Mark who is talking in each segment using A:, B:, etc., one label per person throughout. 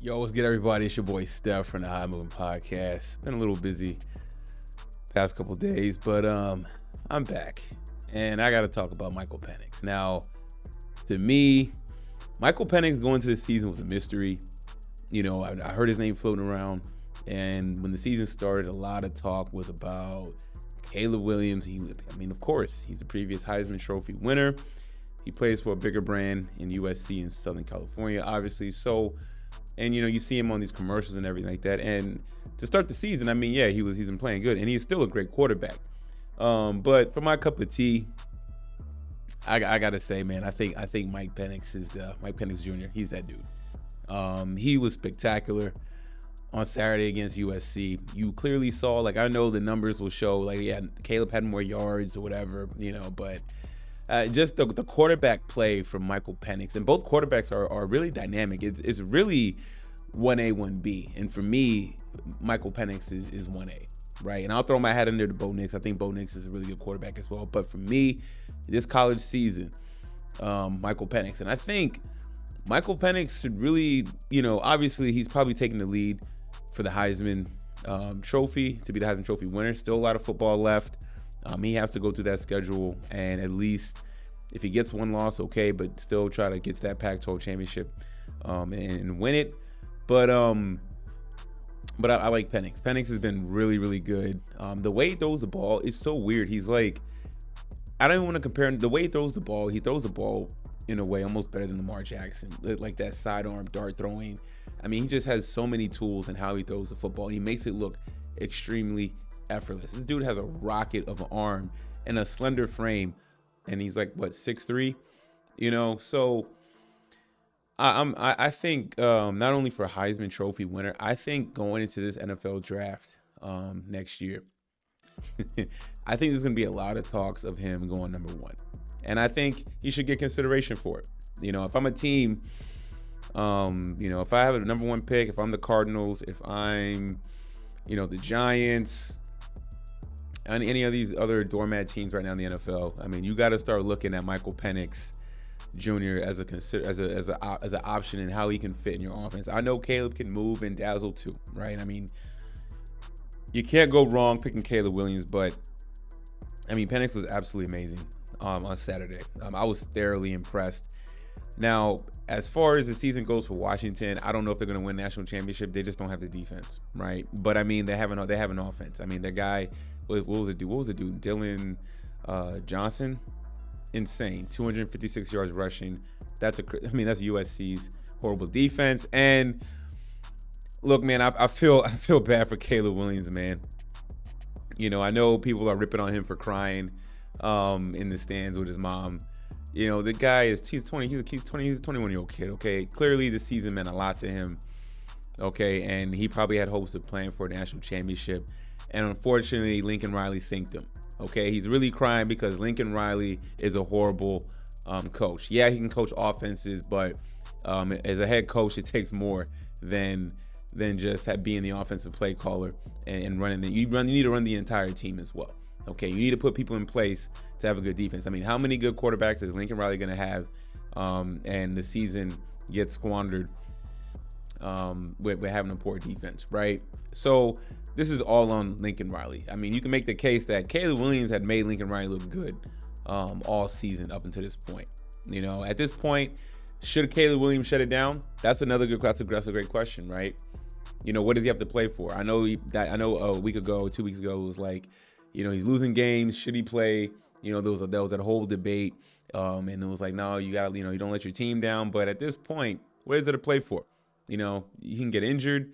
A: Yo, what's good, everybody? It's your boy Steph from the High Moving Podcast. Been a little busy past couple days, but I'm back, and I got to talk about Michael Penix. Now, to me, Michael Penix going into the season was a mystery. You know, I heard his name floating around, and when the season started, a lot of talk was about Caleb Williams. Of course, he's a previous Heisman Trophy winner. He plays for a bigger brand in USC in Southern California, obviously. So, and you see him on these commercials and everything like that. And to start the season, he's been playing good, and he's still a great quarterback. But for my cup of tea, I gotta say, man, I think Mike Penix is Mike Penix Jr. He's that dude. He was spectacular on Saturday against USC. You clearly saw, I know the numbers will show, Caleb had more yards or whatever, but just the quarterback play from Michael Penix, and both quarterbacks are really dynamic. It's really 1A, 1B, and for me, Michael Penix is 1A, right? And I'll throw my hat under the Bo Nix. I think Bo Nix is a really good quarterback as well. But for me, this college season, Michael Penix, and I think Michael Penix should really, obviously he's probably taking the lead for the Heisman Trophy, to be the Heisman Trophy winner. Still a lot of football left. He has to go through that schedule, and at least if he gets one loss, okay, but still try to get to that Pac-12 championship and win it. But I like Penix. Penix has been really, really good. The way he throws the ball is so weird. He's I don't even want to compare him. The way he throws the ball in a way almost better than Lamar Jackson, like that sidearm dart throwing. He just has so many tools in how he throws the football. He makes it look extremely effortless. This dude has a rocket of an arm and a slender frame, and he's 6'3", So I think not only for Heisman Trophy winner, I think going into this NFL draft next year, I think there's going to be a lot of talks of him going number one, and I think he should get consideration for it. If I'm a team, if I have a number one pick, if I'm the Cardinals, if I'm the Giants, and any of these other doormat teams right now in the NFL, you got to start looking at Michael Penix Jr. as an option and how he can fit in your offense. I know Caleb can move and dazzle too, right? You can't go wrong picking Caleb Williams, but Penix was absolutely amazing on Saturday. I was thoroughly impressed. Now, as far as the season goes for Washington, I don't know if they're going to win national championship. They just don't have the defense, right? But they have an offense. Their guy, what was it dude? Dylan Johnson, insane. 256 yards rushing. That's USC's horrible defense. And look, man, I feel bad for Caleb Williams, man. I know people are ripping on him for crying in the stands with his mom. The guy he's 20. He's a 21-year-old kid. Okay, clearly the season meant a lot to him. Okay, and he probably had hopes of playing for a national championship, and unfortunately, Lincoln Riley sinked him. Okay, he's really crying because Lincoln Riley is a horrible coach. Yeah, he can coach offenses, but as a head coach, it takes more than just being the offensive play caller and running. You need to run the entire team as well. Okay, you need to put people in place to have a good defense. How many good quarterbacks is Lincoln Riley going to have, and the season gets squandered with having a poor defense, right? So this is all on Lincoln Riley. You can make the case that Caleb Williams had made Lincoln Riley look good all season up until this point. At this point, should Caleb Williams shut it down? That's a great question, right? What does he have to play for? I know a week ago, 2 weeks ago, it was he's losing games. Should he play? There was that whole debate, and it was no, you got you don't let your team down. But at this point, what is it to play for? You can get injured.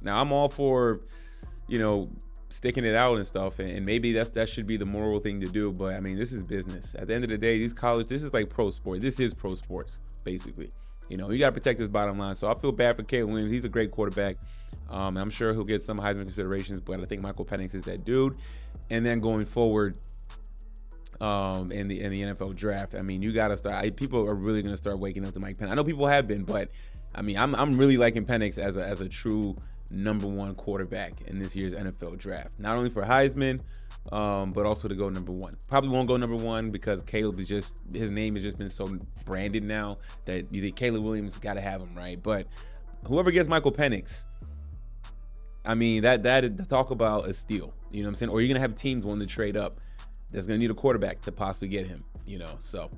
A: Now I'm all for, sticking it out and stuff, and maybe that should be the moral thing to do. But this is business. At the end of the day, this is like pro sport. This is pro sports, basically. You got to protect his bottom line. So I feel bad for Caleb Williams. He's a great quarterback. I'm sure he'll get some Heisman considerations, but I think Michael Penix is that dude. And then going forward, in the NFL draft, you got to start. People are really going to start waking up to Mike Penix. I know people have been, but I'm really liking Penix as a true number one quarterback in this year's NFL draft. Not only for Heisman, but also to go number one. Probably won't go number one because Caleb his name has just been so branded now that you think Caleb Williams got to have him, right? But whoever gets Michael Penix, I mean, that talk about a steal. You know what I'm saying? Or you're going to have teams wanting to trade up that's going to need a quarterback to possibly get him, So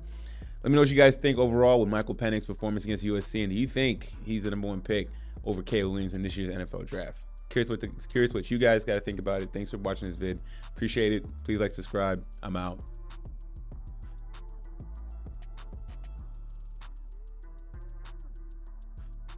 A: let me know what you guys think overall with Michael Penix's performance against USC. And do you think he's the number one pick over Caleb Williams in this year's NFL draft? Curious what you guys got to think about it. Thanks for watching this vid. Appreciate it. Please like, subscribe. I'm out.